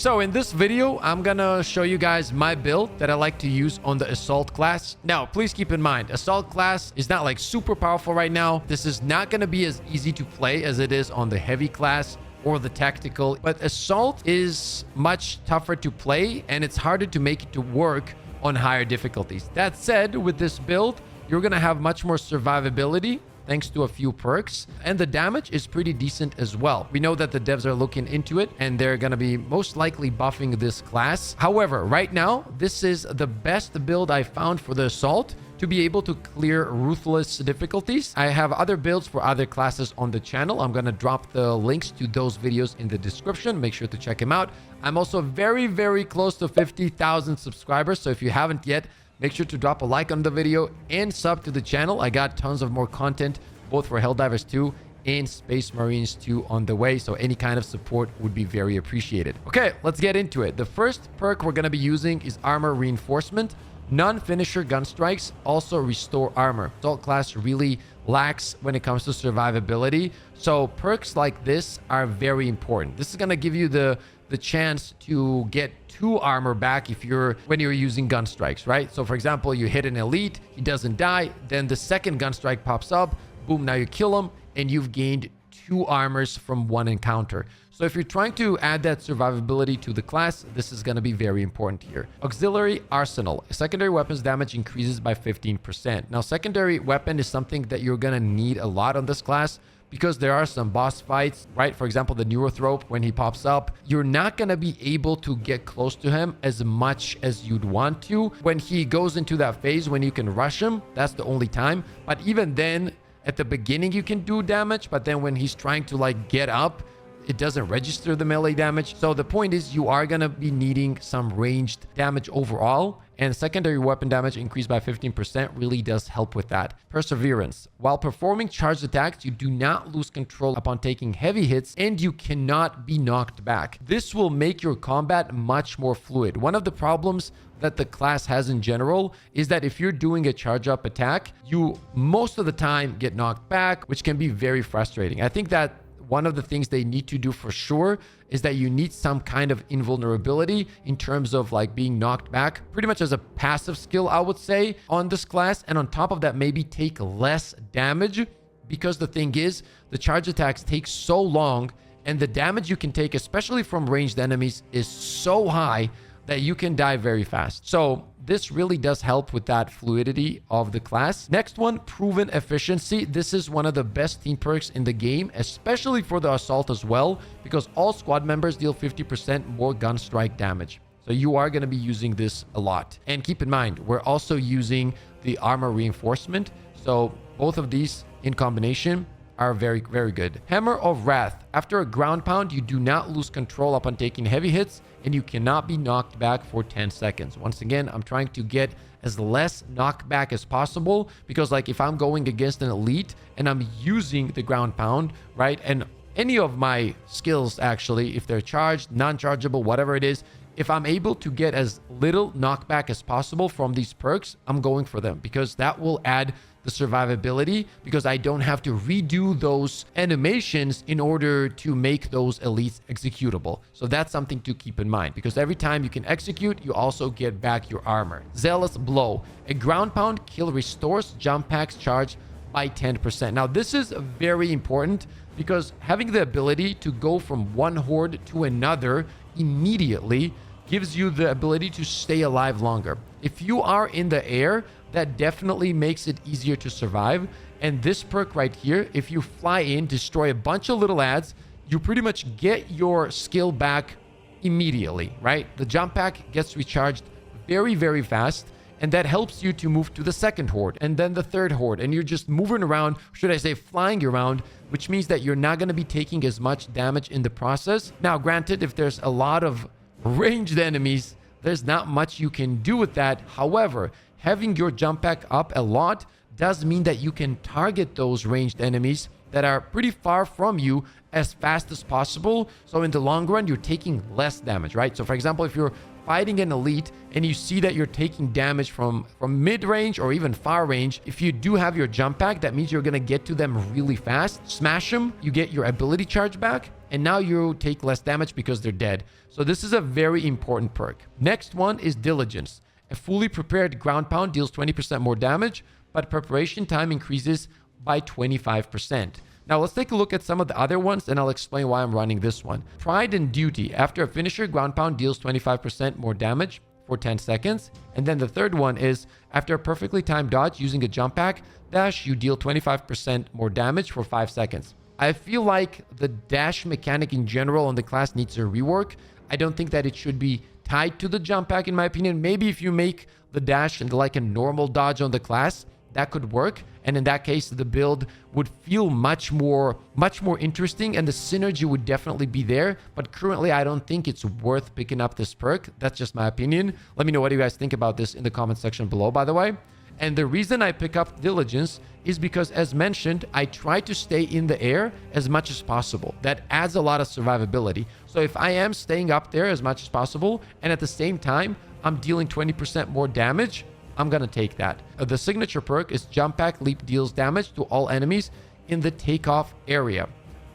So in this video, I'm gonna show you guys my build that I like to use on the Assault class. Now, please keep in mind, Assault class is not like super powerful right now. This is not gonna be as easy to play as it is on the Heavy class or the Tactical. But Assault is much tougher to play and it's harder to make it to work on higher difficulties. That said, with this build, you're gonna have much more survivability thanks to a few perks, and the damage is pretty decent as well. We know that the devs are looking into it and they're going to be most likely buffing this class. However, right now, this is the best build I found for the Assault to be able to clear Ruthless difficulties. I have other builds for other classes on the channel. I'm going to drop the links to those videos in the description. Make sure to check them out. I'm also very, very close to 50,000 subscribers. So if you haven't yet, make sure to drop a like on the video and sub to the channel. I got tons of more content, both for Helldivers 2 and Space Marines 2 on the way. So any kind of support would be very appreciated. Okay, let's get into it. The first perk we're going to be using is Armor Reinforcement. Non-finisher gun strikes also restore armor. Assault class really lacks when it comes to survivability. So perks like this are very important. This is going to give you the chance to get 2 armor back when you're using gun strikes, right? So for example, you hit an elite, he doesn't die, then the second gun strike pops up, boom, now you kill him and you've gained 2 armors from one encounter. So if you're trying to add that survivability to the class, this is going to be very important here. Auxiliary Arsenal. Secondary weapons damage increases by 15%. Now, secondary weapon is something that you're going to need a lot on this class because there are some boss fights, right? For example, the Neurothrope, when he pops up, you're not going to be able to get close to him as much as you'd want to. When he goes into that phase when you can rush him, that's the only time. But even then, at the beginning, you can do damage. But then when he's trying to like get up, it doesn't register the melee damage. So the point is you are going to be needing some ranged damage overall. And secondary weapon damage increased by 15% really does help with that. Perseverance. While performing charged attacks, you do not lose control upon taking heavy hits and you cannot be knocked back. This will make your combat much more fluid. One of the problems that the class has in general is that if you're doing a charge up attack, you most of the time get knocked back, which can be very frustrating. I think that one of the things they need to do for sure is that you need some kind of invulnerability in terms of like being knocked back, pretty much as a passive skill, I would say, on this class. And on top of that, maybe take less damage, because the thing is, the charge attacks take so long and the damage you can take, especially from ranged enemies, is so high that you can die very fast. So this really does help with that fluidity of the class. Next one, Proven Efficiency. This is one of the best team perks in the game, especially for the Assault as well, because all squad members deal 50% more gun strike damage. So you are going to be using this a lot. And keep in mind, we're also using the Armor Reinforcement. So both of these in combination are very, very good. Hammer of Wrath. After a ground pound, you do not lose control upon taking heavy hits, and you cannot be knocked back for 10 seconds. Once again, I'm trying to get as less knockback as possible, because like if I'm going against an elite and I'm using the ground pound, right? And any of my skills, actually, if they're charged, non-chargeable, whatever it is, if I'm able to get as little knockback as possible from these perks, I'm going for them, because that will add the survivability, because I don't have to redo those animations in order to make those elites executable. So that's something to keep in mind, because every time you can execute, you also get back your armor. Zealous Blow. A ground pound kill restores jump packs charge by 10%. Now, this is very important, because having the ability to go from one horde to another immediately gives you the ability to stay alive longer. If you are in the air, that definitely makes it easier to survive. And this perk right here, if you fly in, destroy a bunch of little ads, you pretty much get your skill back immediately, right? The jump pack gets recharged very, very fast. And that helps you to move to the second horde and then the third horde. And you're just moving around, should I say flying around, which means that you're not going to be taking as much damage in the process. Now, granted, if there's a lot of ranged enemies, there's not much you can do with that. However, having your jump pack up a lot does mean that you can target those ranged enemies that are pretty far from you as fast as possible. So in the long run, you're taking less damage, right? So for example, if you're fighting an elite and you see that you're taking damage from mid-range or even far range, if you do have your jump pack, that means you're going to get to them really fast. Smash them, you get your ability charge back, and now you take less damage because they're dead. So this is a very important perk. Next one is Diligence. A fully prepared ground pound deals 20% more damage, but preparation time increases by 25%. Now let's take a look at some of the other ones and I'll explain why I'm running this one. Pride and Duty. After a finisher, ground pound deals 25% more damage for 10 seconds. And then the third one is after a perfectly timed dodge using a jump pack dash, you deal 25% more damage for 5 seconds. I feel like the dash mechanic in general on the class needs a rework. I don't think that it should be tied to the jump pack in my opinion. Maybe if you make the dash and like a normal dodge on the class, that could work. And in that case, the build would feel much more interesting and the synergy would definitely be there. But currently, I don't think it's worth picking up this perk. That's just my opinion. Let me know what you guys think about this in the comment section below, by the way. And the reason I pick up Diligence is because, as mentioned, I try to stay in the air as much as possible. That adds a lot of survivability. So if I am staying up there as much as possible and at the same time, I'm dealing 20% more damage, I'm going to take that. The signature perk is Jump Pack Leap deals damage to all enemies in the takeoff area.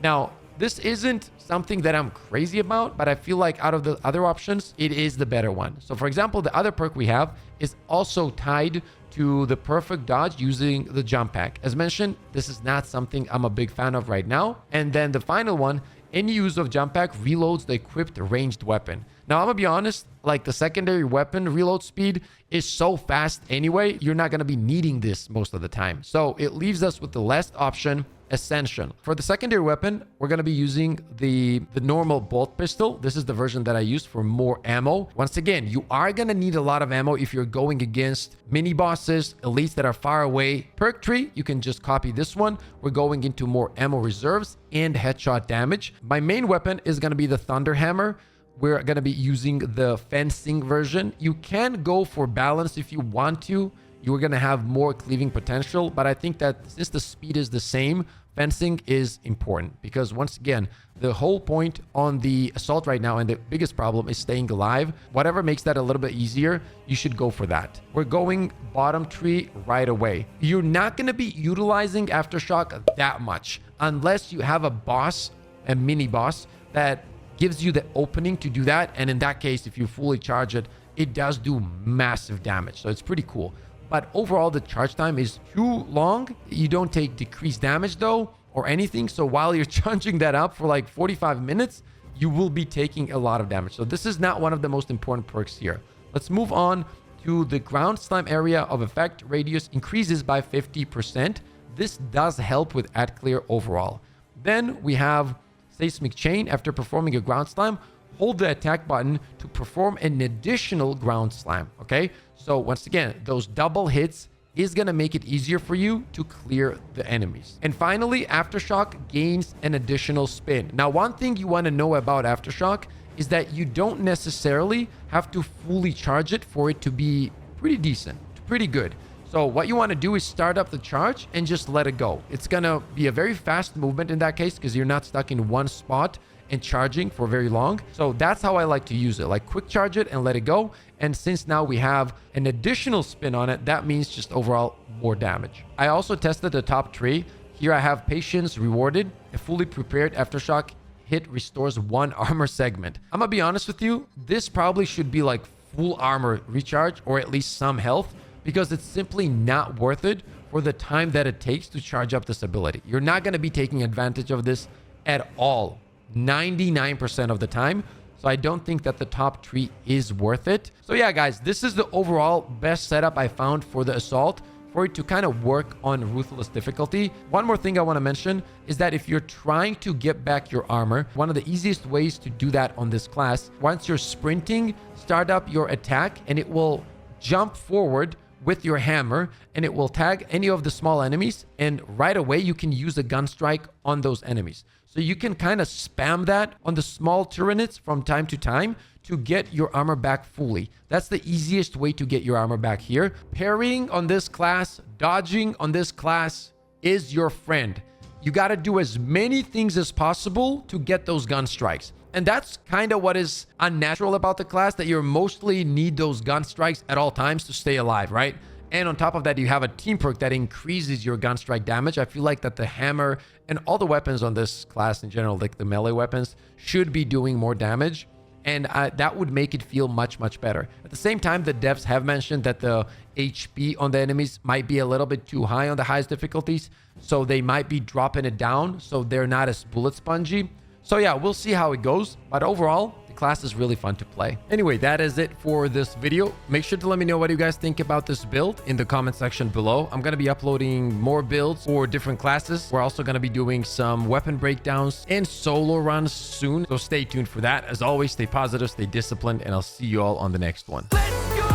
Now, this isn't something that I'm crazy about, but I feel like out of the other options, it is the better one. So for example, the other perk we have is also tied to the perfect dodge using the jump pack. As mentioned, this is not something I'm a big fan of right now. And then the final one, any use of jump pack reloads the equipped ranged weapon. Now, I'm gonna be honest, like the secondary weapon reload speed is so fast anyway, you're not gonna be needing this most of the time. So it leaves us with the last option, Ascension. For the secondary weapon, we're going to be using the normal bolt pistol. This is the version that I used for more ammo. Once again, you are going to need a lot of ammo if you're going against mini bosses, elites that are far away. Perk tree, you can just copy this one. We're going into more ammo reserves and headshot damage. My main weapon is going to be the Thunder Hammer. We're going to be using the fencing version. You can go for balance if you want to. You're going to have more cleaving potential, but I think that since the speed is the same, fencing is important because once again, the whole point on the assault right now and the biggest problem is staying alive. Whatever makes that a little bit easier, you should go for that. We're going bottom tree right away. You're not going to be utilizing Aftershock that much unless you have a boss, a mini boss that gives you the opening to do that. And in that case, if you fully charge it, it does do massive damage. So it's pretty cool. But overall, the charge time is too long. You don't take decreased damage though or anything. So while you're charging that up for like 45 minutes, you will be taking a lot of damage. So this is not one of the most important perks here. Let's move on to the ground slime area of effect radius increases by 50%. This does help with ad clear overall. Then we have Seismic Chain. After performing a ground slime, hold the attack button to perform an additional ground slam. Okay, so once again, those double hits is going to make it easier for you to clear the enemies. And finally, Aftershock gains an additional spin. Now, one thing you want to know about Aftershock is that you don't necessarily have to fully charge it for it to be pretty decent, pretty good. So what you want to do is start up the charge and just let it go. It's going to be a very fast movement in that case because you're not stuck in one spot and charging for very long. So that's how I like to use it, like quick charge it and let it go. And since now we have an additional spin on it, that means just overall more damage. I also tested the top tree. Here I have Patience rewarded. A fully prepared Aftershock hit restores 1 armor segment. I'm gonna be honest with you, this probably should be like full armor recharge or at least some health because it's simply not worth it for the time that it takes to charge up this ability. You're not gonna be taking advantage of this at all. 99% of the time. So I don't think that the top tree is worth it. So yeah, guys, this is the overall best setup I found for the assault for it to kind of work on Ruthless difficulty. One more thing I want to mention is that if you're trying to get back your armor, one of the easiest ways to do that on this class, once you're sprinting, start up your attack and it will jump forward with your hammer and it will tag any of the small enemies and right away you can use a gun strike on those enemies. So you can kind of spam that on the small Tyranids from time to time to get your armor back fully. That's the easiest way to get your armor back here. Parrying on this class, dodging on this class is your friend. You got to do as many things as possible to get those gun strikes. And that's kind of what is unnatural about the class, that you mostly need those gun strikes at all times to stay alive, right? And on top of that, you have a team perk that increases your gun strike damage. I feel like that the hammer and all the weapons on this class in general, like the melee weapons, should be doing more damage. And that would make it feel much, much better. At the same time, the devs have mentioned that the HP on the enemies might be a little bit too high on the highest difficulties. So they might be dropping it down so they're not as bullet spongy. So yeah, we'll see how it goes. But overall, the class is really fun to play. Anyway, that is it for this video. Make sure to let me know what you guys think about this build in the comment section below. I'm going to be uploading more builds for different classes. We're also going to be doing some weapon breakdowns and solo runs soon. So stay tuned for that. As always, stay positive, stay disciplined, and I'll see you all on the next one. Let's go!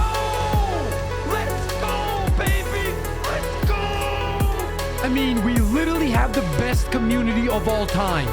Let's go, baby! Let's go! I mean, we literally have the best community of all time.